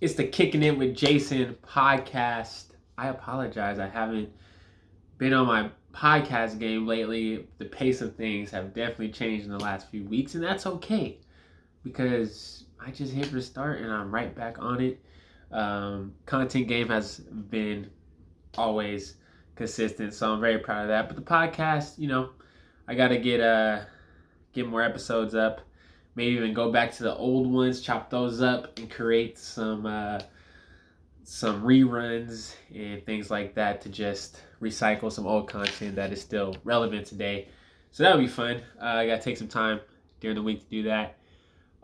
It's the Kicking It with Jason podcast. I apologize. I haven't been on my podcast game lately. The pace of things have definitely changed in the last few weeks, and that's okay because I just hit restart and I'm right back on it. Content game has been always consistent, so I'm very proud of that. But the podcast, I got to get more episodes up. Maybe even go back to the old ones, chop those up, and create some reruns and things like that to just recycle some old content that is still relevant today. So that would be fun. I gotta take some time during the week to do that.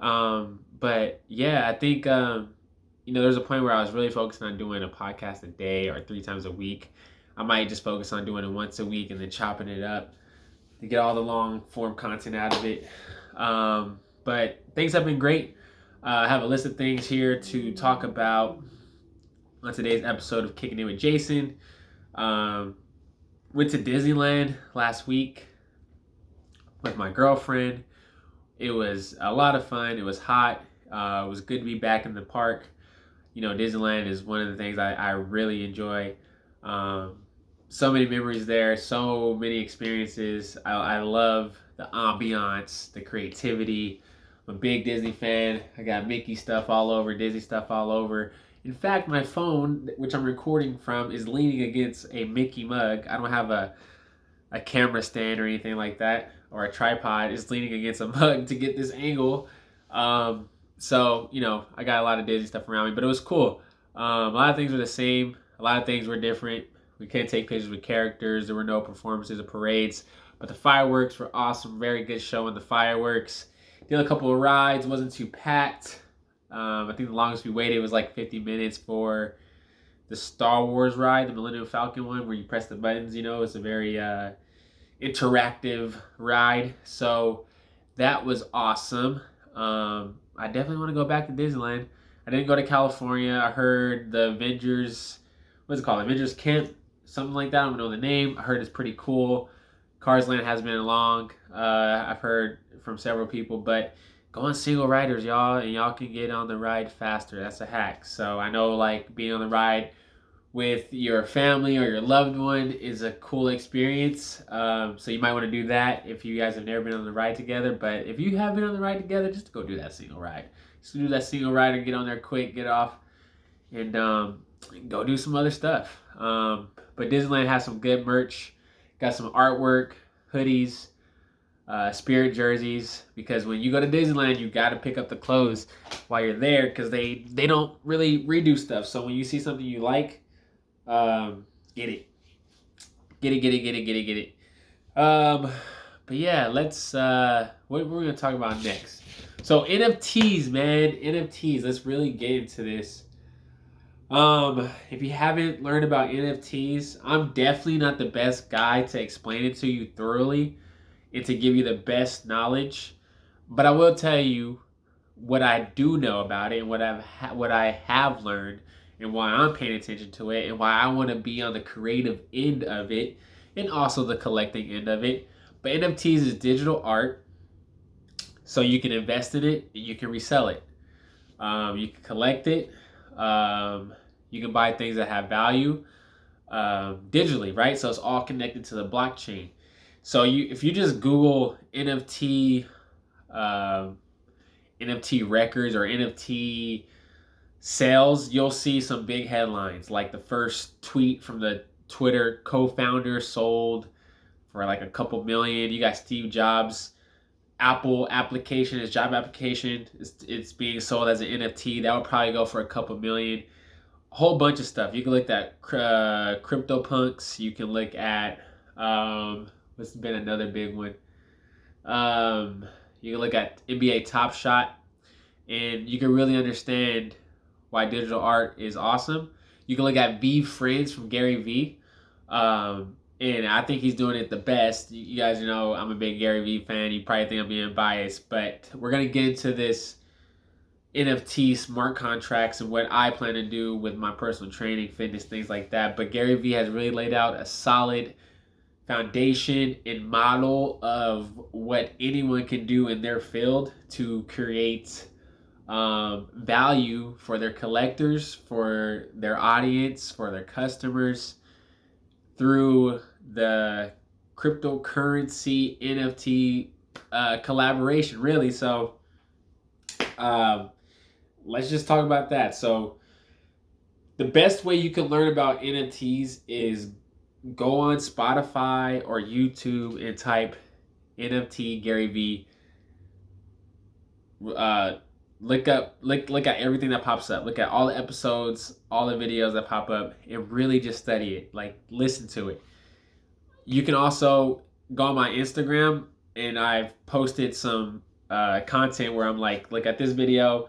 But yeah, I think there's a point where I was really focusing on doing a podcast a day or 3 times a week. I might just focus on doing it once a week and then chopping it up to get all the long form content out of it. But things have been great. I have a list of things here to talk about on today's episode of Kicking It with Jason. Went to Disneyland last week with my girlfriend. It was a lot of fun. It was hot. It was good to be back in the park. Disneyland is one of the things I really enjoy. So many memories there, so many experiences. I love the ambiance, the creativity. I'm a big Disney fan. I got Mickey stuff all over, Disney stuff all over. In fact, my phone, which I'm recording from, is leaning against a Mickey mug. I don't have a camera stand or anything like that, or a tripod. It's leaning against a mug to get this angle. So, I got a lot of Disney stuff around me, but it was cool. A lot of things were the same. A lot of things were different. We couldn't take pictures with characters. There were no performances or parades, but the fireworks were awesome. Very good show in the fireworks. Did a couple of rides. Wasn't too packed. I think the longest we waited was like 50 minutes for the Star Wars ride, the Millennium Falcon one, where you press the buttons. It's a very interactive ride. So that was awesome. I definitely want to go back to Disneyland. I didn't go to California. I heard the Avengers, what's it called? Avengers Camp, something like that. I don't know the name. I heard it's pretty cool. Cars Land has been along. I've heard from several people, but go on single riders, y'all, and y'all can get on the ride faster. That's a hack. So I know, like, being on the ride with your family or your loved one is a cool experience. So you might want to do that if you guys have never been on the ride together. But if you have been on the ride together, just go do that single ride. Just do that single ride and get on there quick, get off, and go do some other stuff. But Disneyland has some good merch. Got some artwork, hoodies, Spirit jerseys, because when you go to Disneyland, you got to pick up the clothes while you're there because they don't really redo stuff. So when you see something you like, get it. Get it. But yeah, let's, what we're going to talk about next. So NFTs, man, NFTs. Let's really get into this. If you haven't learned about NFTs, I'm definitely not the best guy to explain it to you thoroughly and to give you the best knowledge. But I will tell you what I do know about it and what I have learned and why I'm paying attention to it and why I want to be on the creative end of it and also the collecting end of it. But NFTs is digital art, so you can invest in it and you can resell it. You can collect it. You can buy things that have value digitally, right? So it's all connected to the blockchain. So if you just Google NFT records or NFT sales, you'll see some big headlines. Like the first tweet from the Twitter co-founder sold for like a couple million. You got Steve Jobs' Apple application, his job application, it's being sold as an NFT. That would probably go for a couple million. A whole bunch of stuff. You can look at CryptoPunks. You can look at what's been another big one. You can look at NBA Top Shot, and you can really understand why digital art is awesome. You can look at befriends from Gary Vee. And I think he's doing it the best. You guys know I'm a big Gary Vee fan. You probably think I'm being biased, but we're going to get into this NFT smart contracts and what I plan to do with my personal training, fitness, things like that. But Gary Vee has really laid out a solid foundation and model of what anyone can do in their field to create value for their collectors, for their audience, for their customers through the cryptocurrency NFT collaboration, really. So um, let's just talk about that. So the best way you can learn about NFTs is go on Spotify or YouTube and type NFT Gary V. Look at everything that pops up. Look at all the episodes, all the videos that pop up, and really just study it. Like, listen to it. You can also go on my Instagram, and I've posted some content where I'm like, look at this video.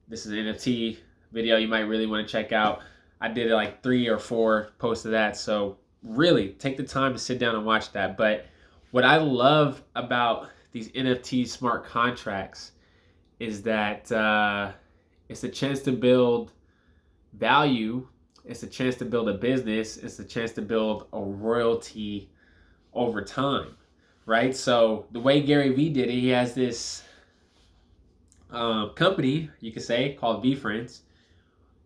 This is an NFT video you might really want to check out. I did like 3 or 4 posts of that. So really take the time to sit down and watch that. But what I love about these NFT smart contracts is that it's a chance to build value. It's a chance to build a business. It's a chance to build a royalty over time, right? So the way Gary Vee did it, he has this company, you could say, called Befriends,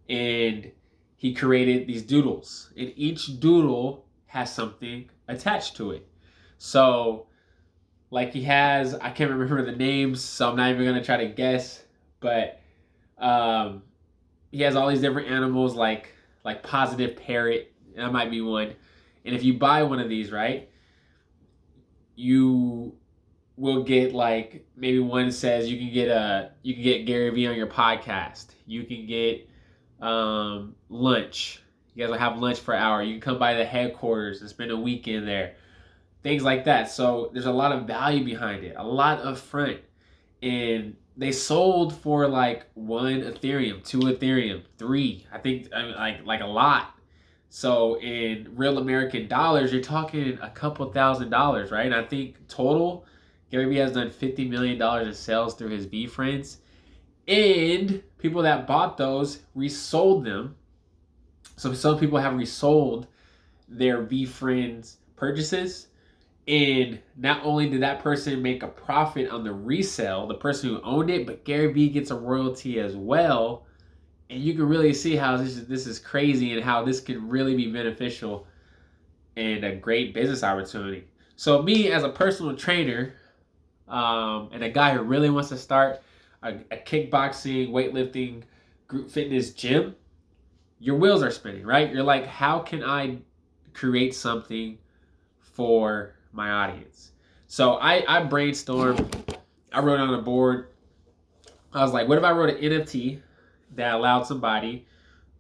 and he created these doodles, and each doodle has something attached to it. So like he has, I can't remember the names, so I'm not even gonna try to guess, but he has all these different animals, like positive parrot, that might be one. And if you buy one of these, right, you will get, like, maybe one says you can get Gary Vee on your podcast. You can get lunch. You guys will have lunch for an hour. You can come by the headquarters and spend a weekend there. Things like that. So there's a lot of value behind it, a lot of front. And they sold for like 1 Ethereum, 2 Ethereum, 3. I think, like a lot. So in real American dollars, you're talking a couple $1,000s, right? And I think total, Gary Vee has done $50 million in sales through his befriends. And people that bought those resold them. So some people have resold their befriends purchases. And not only did that person make a profit on the resale, the person who owned it, but Gary Vee gets a royalty as well. And you can really see how this is crazy and how this can really be beneficial and a great business opportunity. So me as a personal trainer and a guy who really wants to start a kickboxing, weightlifting, group fitness gym, your wheels are spinning, right? You're like, how can I create something for my audience? So I brainstormed. I wrote on a board. I was like, what if I wrote an NFT that allowed somebody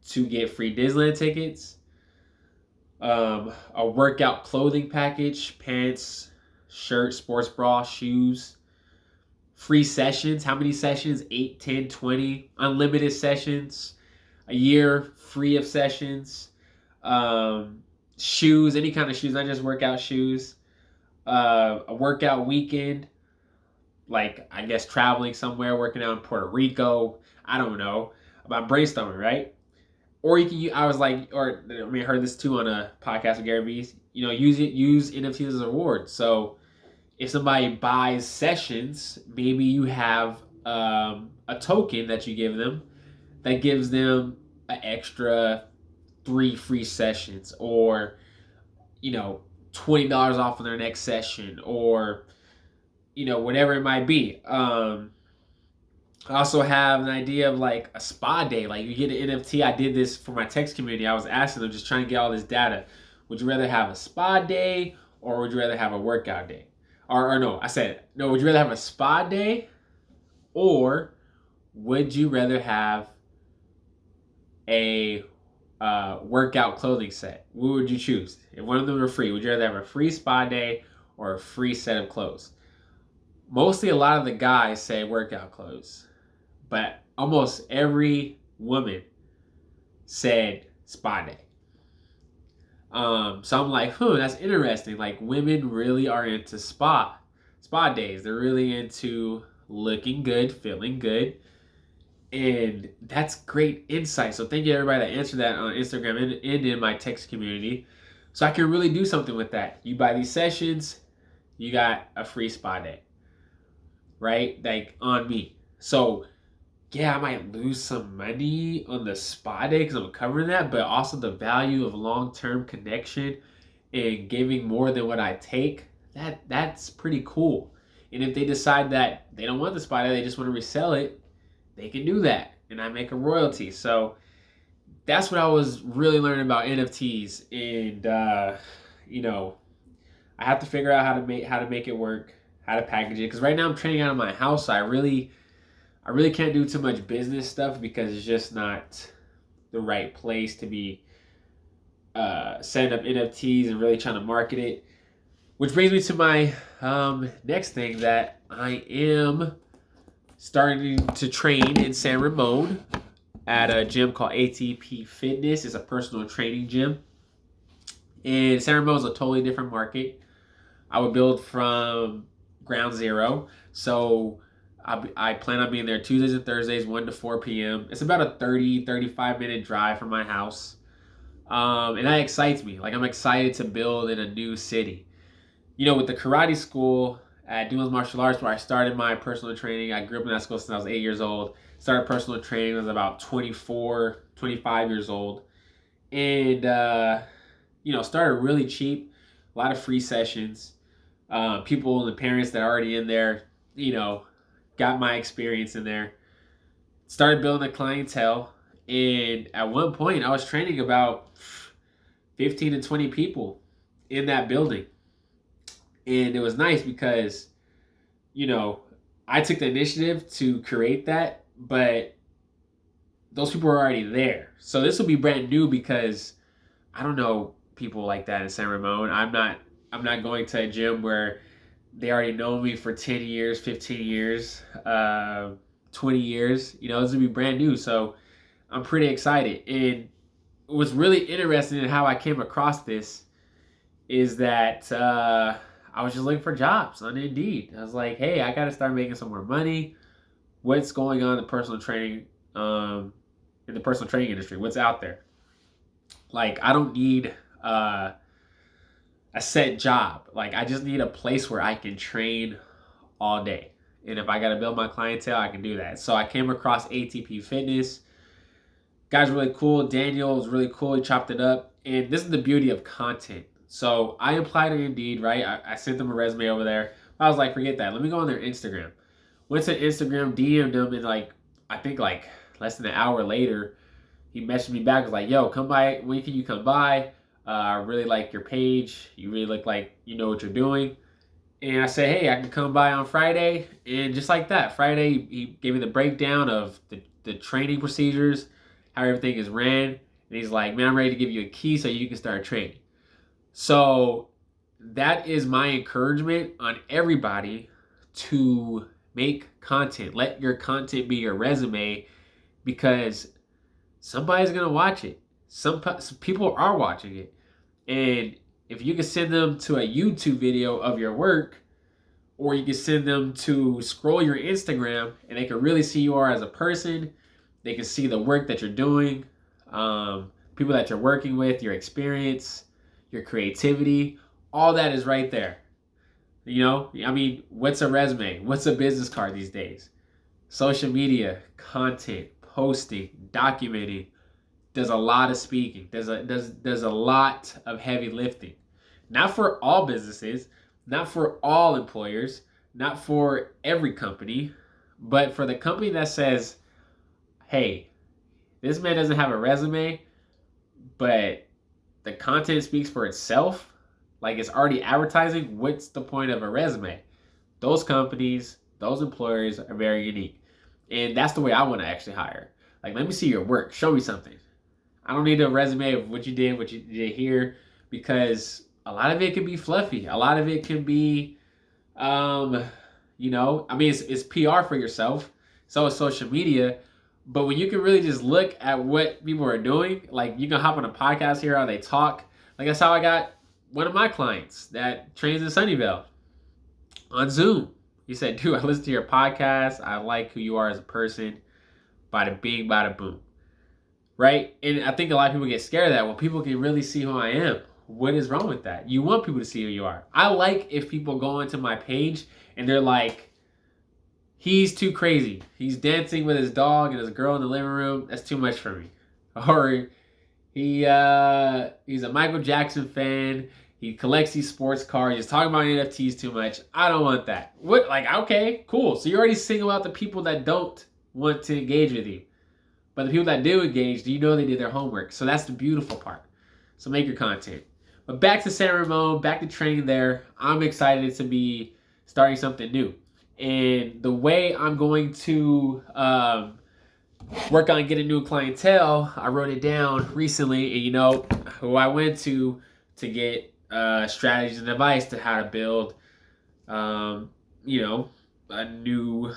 to get free Disneyland tickets, a workout clothing package, pants, shirt, sports bra, shoes, free sessions. How many sessions? 8, 10, 20, unlimited sessions, a year free of sessions, shoes, any kind of shoes, not just workout shoes, a workout weekend, like, I guess traveling somewhere, working out in Puerto Rico, I don't know, about brainstorming, right? Or you can, I was like, or I mean, I heard this too on a podcast with Gary Vee, use NFTs as a reward. So if somebody buys sessions, maybe you have a token that you give them that gives them an extra 3 free sessions, or $20 off of their next session, or whatever it might be. I also have an idea of like a spa day. Like, you get an NFT. I did this for my text community. I was asking them, just trying to get all this data. Would you rather have a spa day, or would you rather have a workout day? Or no, I said, no, would you rather have a spa day, or would you rather have a workout clothing set? What would you choose? If one of them were free, would you rather have a free spa day or a free set of clothes? Mostly a lot of the guys say workout clothes, but almost every woman said spa day. So I'm like, that's interesting. Like, women really are into spa days. They're really into looking good, feeling good. And that's great insight. So thank you everybody that answered that on Instagram and in my text community. So I can really do something with that. You buy these sessions, you got a free spa day, right? Like, on me. So yeah, I might lose some money on the spa day because I'm covering that, but also the value of long-term connection and giving more than what I take, that's pretty cool. And if they decide that they don't want the spa day, they just want to resell it, they can do that, and I make a royalty. So that's what I was really learning about NFTs, and you know, I have to figure out how to make it work, how to package it. Because right now I'm training out of my house, so I really can't do too much business stuff because it's just not the right place to be setting up NFTs and really trying to market it. Which brings me to my next thing, that I am starting to train in San Ramon at a gym called ATP Fitness. It's a personal training gym. And San Ramon is a totally different market. I would build from ground zero. So I plan on being there Tuesdays and Thursdays, 1 to 4 p.m. It's about a 35 minute drive from my house. And that excites me. Like, I'm excited to build in a new city. You know, with the karate school at Dunes Martial Arts, where I started my personal training, I grew up in that school since I was 8 years old. Started personal training when I was about 24, 25 years old. And, you know, started really cheap, a lot of free sessions. People and the parents that are already in there, you know, got my experience in there. Started building a clientele. And at one point, I was training about 15 to 20 people in that building. And it was nice because, you know, I took the initiative to create that, but those people were already there. So this will be brand new because I don't know people like that in San Ramon. I'm not going to a gym where they already know me for 10 years, 15 years, 20 years. You know, this will be brand new. So I'm pretty excited. And what's really interesting in how I came across this is that I was just looking for jobs on Indeed. I was like, hey, I got to start making some more money. What's going on in the personal training industry? What's out there? Like, I don't need a set job. Like, I just need a place where I can train all day. And if I got to build my clientele, I can do that. So I came across ATP Fitness. Guy's really cool. Daniel was really cool. He chopped it up. And this is the beauty of content. So I applied to Indeed, right? I sent them a resume over there. I was like, forget that. Let me go on their Instagram. Went to Instagram, DM'd them, and I think less than an hour later, he messaged me back. Was like, yo, come by. When can you come by? I really like your page. You really look like you know what you're doing. And I said, hey, I can come by on Friday. And just like that, Friday, he gave me the breakdown of the training procedures, how everything is ran. And he's like, man, I'm ready to give you a key so you can start training. So that is my encouragement on everybody to make content. Let your content be your resume, because somebody's going to watch it. Some people are watching it. And if you can send them to a YouTube video of your work, or you can send them to scroll your Instagram and they can really see you are as a person, they can see the work that you're doing, people that you're working with, your experience, your creativity, all that is right there. You know, I mean, what's a resume? What's a business card these days? Social media, content, posting, documenting. There's a lot of speaking. There's a lot of heavy lifting. Not for all businesses, not for all employers, not for every company, but for the company that says, hey, this man doesn't have a resume, but the content speaks for itself, like it's already advertising, what's the point of a resume? Those companies, those employers are very unique. And that's the way I want to actually hire. Like, let me see your work. Show me something. I don't need a resume of what you did here, because a lot of it can be fluffy. A lot of it can be, you know, I mean, it's PR for yourself. So is social media. But when you can really just look at what people are doing, like you can hop on a podcast here how they talk. Like, that's how I got one of my clients that trains in Sunnyvale on Zoom. He said, dude, I listen to your podcast. I like who you are as a person. Bada bing, bada boom. Right? And I think a lot of people get scared of that. Well, people can really see who I am. What is wrong with that? You want people to see who you are. I like if people go into my page and they're like, He's too crazy. He's dancing with his dog and his girl in the living room. That's too much for me. Or he's a Michael Jackson fan. He collects these sports cars. He's talking about NFTs too much. I don't want that. What? Like, okay, cool. So you already single out the people that don't want to engage with you. But the people that do engage, you know they did their homework. So that's the beautiful part. So make your content. But back to San Ramon, back to training there. I'm excited to be starting something new. And the way I'm going to work on getting new clientele, I wrote it down recently. And you know who I went to get strategies and advice to how to build, you know, a new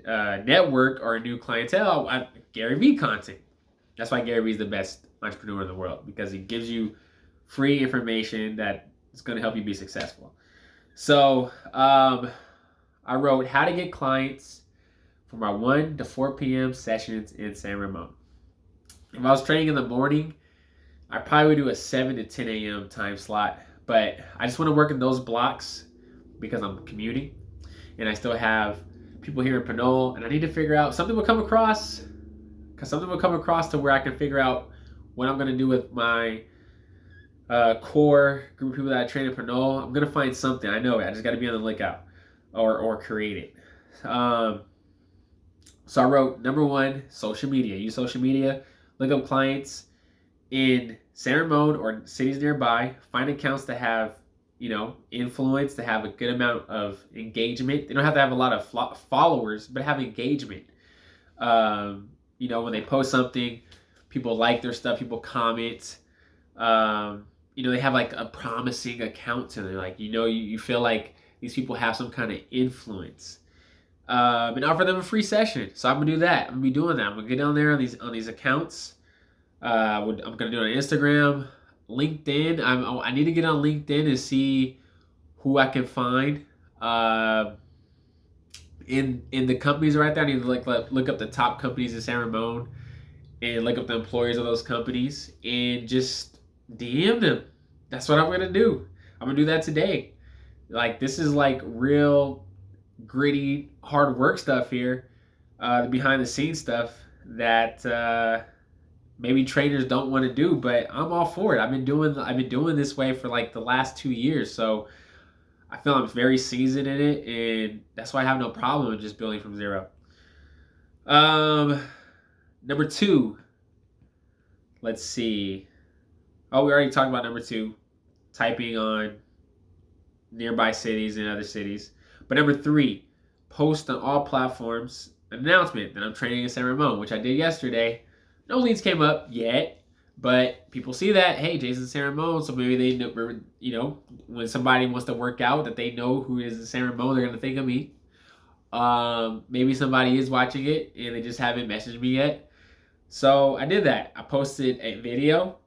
network or a new clientele. Gary Vee content. That's why Gary Vee is the best entrepreneur in the world, because he gives you free information that is going to help you be successful. So I wrote how to get clients for my 1 to 4 p.m. sessions in San Ramon. If I was training in the morning, I probably would do a 7 to 10 a.m. time slot, but I just want to work in those blocks because I'm commuting and I still have people here in Pinole, and I need to figure out something will come across to where I can figure out what I'm going to do with my core group of people that I train in Pinole. I'm going to find something. I know it. I just got to be on the lookout or create it. So I wrote, number 1, social media. Use social media. Look up clients in San Ramon or cities nearby. Find accounts that have, you know, influence, to have a good amount of engagement. They don't have to have a lot of followers, but have engagement. You know, when they post something, people like their stuff, people comment. You know, they have like a promising account to them. Like, you know, you feel like these people have some kind of influence. And offer them a free session. So I'm gonna do that. I'm gonna be doing that. I'm gonna get down there on these accounts. I'm gonna do it on Instagram, LinkedIn. I need to get on LinkedIn and see who I can find in the companies right there. I need to look up the top companies in San Ramon and look up the employers of those companies and just DM them. That's what I'm gonna do. I'm gonna do that today. Like, this is like real gritty, hard work stuff here, the behind the scenes stuff that maybe trainers don't want to do, but I'm all for it. I've been doing this way for like the last 2 years, so I feel I'm very seasoned in it, and that's why I have no problem with just building from zero. Number 2, let's see. Oh, we already talked about number 2, typing on nearby cities and other cities. But number 3, post on all platforms an announcement that I'm training in San Ramon, which I did yesterday. No leads came up yet, but people see that, hey, Jason's San Ramon, so maybe they know, you know, when somebody wants to work out that they know who is in San Ramon, they're going to think of me. Maybe somebody is watching it and they just haven't messaged me yet. So I did that. I posted a video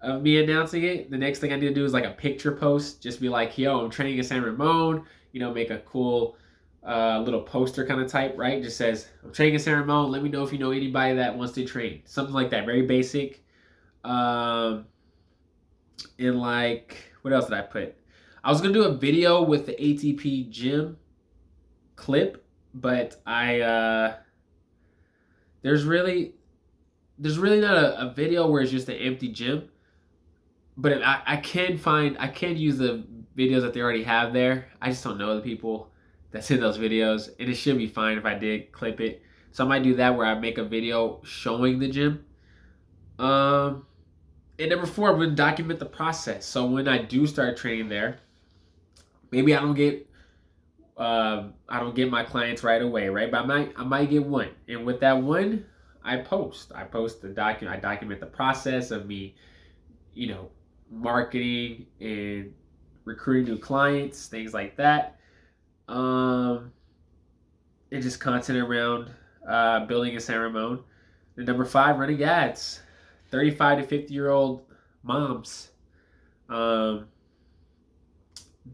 of me announcing it. The next thing I need to do is like a picture post. Just be like, yo, I'm training in San Ramon. You know, make a cool little poster kind of type, right? Just says, I'm training in San Ramon. Let me know if you know anybody that wants to train. Something like that. Very basic. And like, what else did I put? I was going to do a video with the ATP gym clip, but there's really not a video where it's just an empty gym. But I can use the videos that they already have there. I just don't know the people that's in those videos, and it should be fine if I did clip it. So I might do that where I make a video showing the gym. And number 4, I'm gonna document the process. So when I do start training there, maybe I don't get my clients right away, right? But I might get one, and with that one, I document the process of me, you know, marketing and recruiting new clients, things like that. And just content around building in San Ramon. And number 5, running ads. 35 to 50-year-old moms. The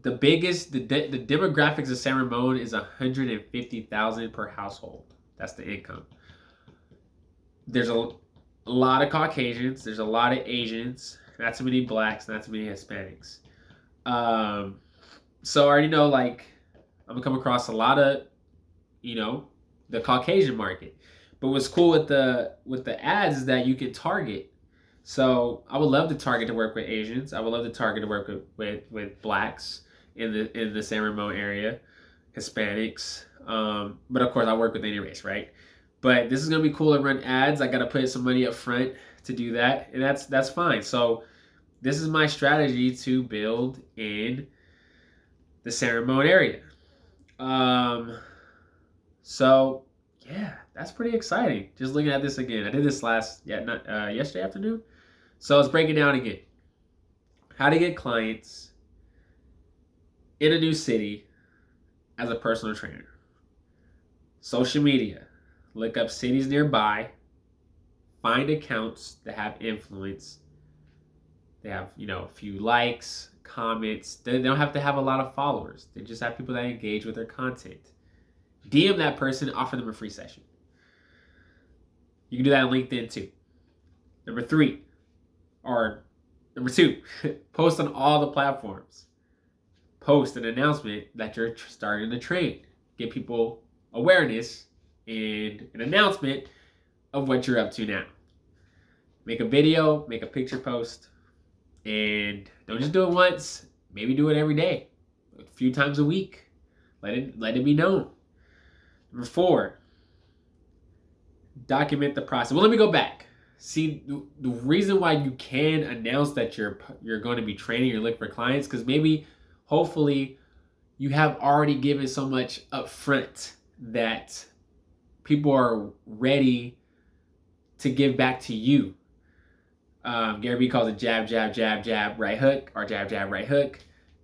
demographics of San Ramon is $150,000 per household. That's the income. There's a lot of Caucasians. There's a lot of Asians. Not too many blacks. Not too many Hispanics. So I already know, like, I'm gonna come across a lot of the Caucasian market. But what's cool with the ads is that you can target. So I would love to target to work with Asians. I would love to target to work with blacks in the San Ramon area, Hispanics. But of course I work with any race, right? But this is gonna be cool to run ads. I gotta put some money up front to do that, and that's fine. So this is my strategy to build in the San Ramon area. So yeah, that's pretty exciting. Just looking at this again. I did this yesterday afternoon. So let's break it down again. How to get clients in a new city as a personal trainer. Social media. Look up cities nearby. Find accounts that have influence. They have, a few likes, comments. They don't have to have a lot of followers. They just have people that engage with their content. DM that person, offer them a free session. You can do that on LinkedIn too. Number two, post on all the platforms. Post an announcement that you're starting to train. Give people awareness and an announcement of what you're up to now. Make a video, make a picture post, and don't just do it once. Maybe do it every day, a few times a week. Let it be known. Number 4, document the process. Well, let me go back. See, the reason why you can announce that you're going to be training, you're looking for clients, because maybe, hopefully, you have already given so much up front that people are ready to give back to you. Gary Vee calls it jab, jab, jab, jab, right hook, or jab, jab, right hook.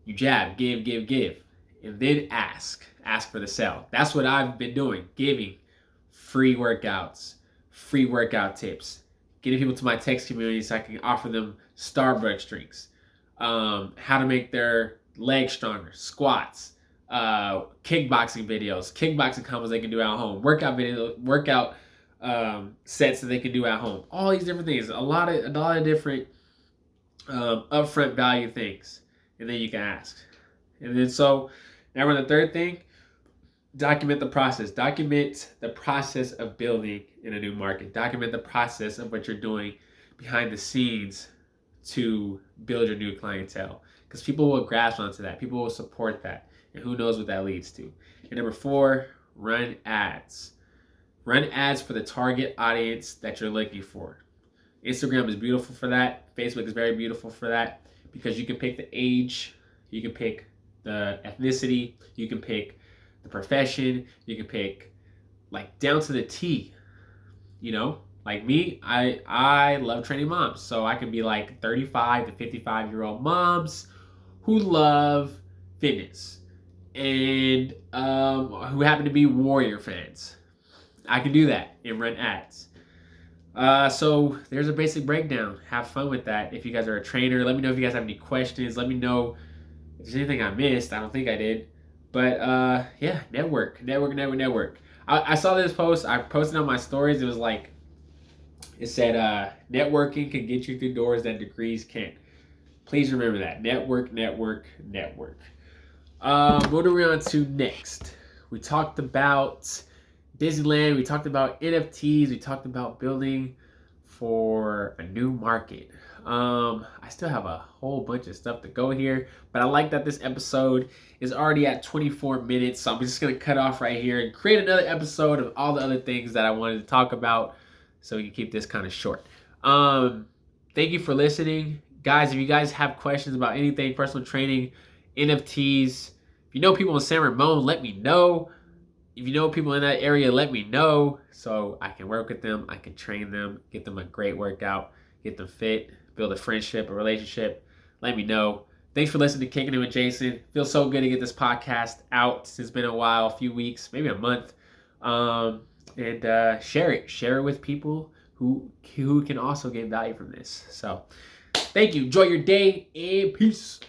You jab, give, give, give, and then ask for the sale. That's what I've been doing, giving free workouts, free workout tips, getting people to my text community so I can offer them Starbucks drinks, how to make their legs stronger, squats, kickboxing videos, kickboxing combos they can do at home, workout sets that they can do at home. All these different things, a lot of different upfront value things, and then you can ask. And then so now we're on the third thing. Document the process. Document the process of building in a new market. Document the process of what you're doing behind the scenes to build your new clientele. Because people will grasp onto that. People will support that. And who knows what that leads to. And number 4, run ads. Run ads for the target audience that you're looking for. Instagram is beautiful for that. Facebook is very beautiful for that. Because you can pick the age. You can pick the ethnicity. You can pick the profession. You can pick down to the T. Like me, I love training moms. So I can be 35 to 55-year-old moms who love fitness and who happen to be Warrior fans. I can do that and run ads. So there's a basic breakdown. Have fun with that. If you guys are a trainer, let me know if you guys have any questions. Let me know if there's anything I missed. I don't think I did. But yeah, network. I saw this post. I posted on my stories. It said, networking can get you through doors that degrees can't. Please remember that. Network. What are we on to next? We talked about Disneyland. We talked about NFTs. We talked about building for a new market. I still have a whole bunch of stuff to go here, but I like that this episode is already at 24 minutes, so I'm just going to cut off right here and create another episode of all the other things that I wanted to talk about, so we can keep this kind of short. Thank you for listening. Guys, if you guys have questions about anything, personal training, NFTs, if you know people in San Ramon, let me know. If you know people in that area, let me know so I can work with them, I can train them, get them a great workout, get them fit, build a friendship, a relationship. Let me know. Thanks for listening to Kicking It with Jason. Feels so good to get this podcast out. It's been a while, a few weeks, maybe a month. And share it with people who can also get value from this. So thank you. Enjoy your day and peace.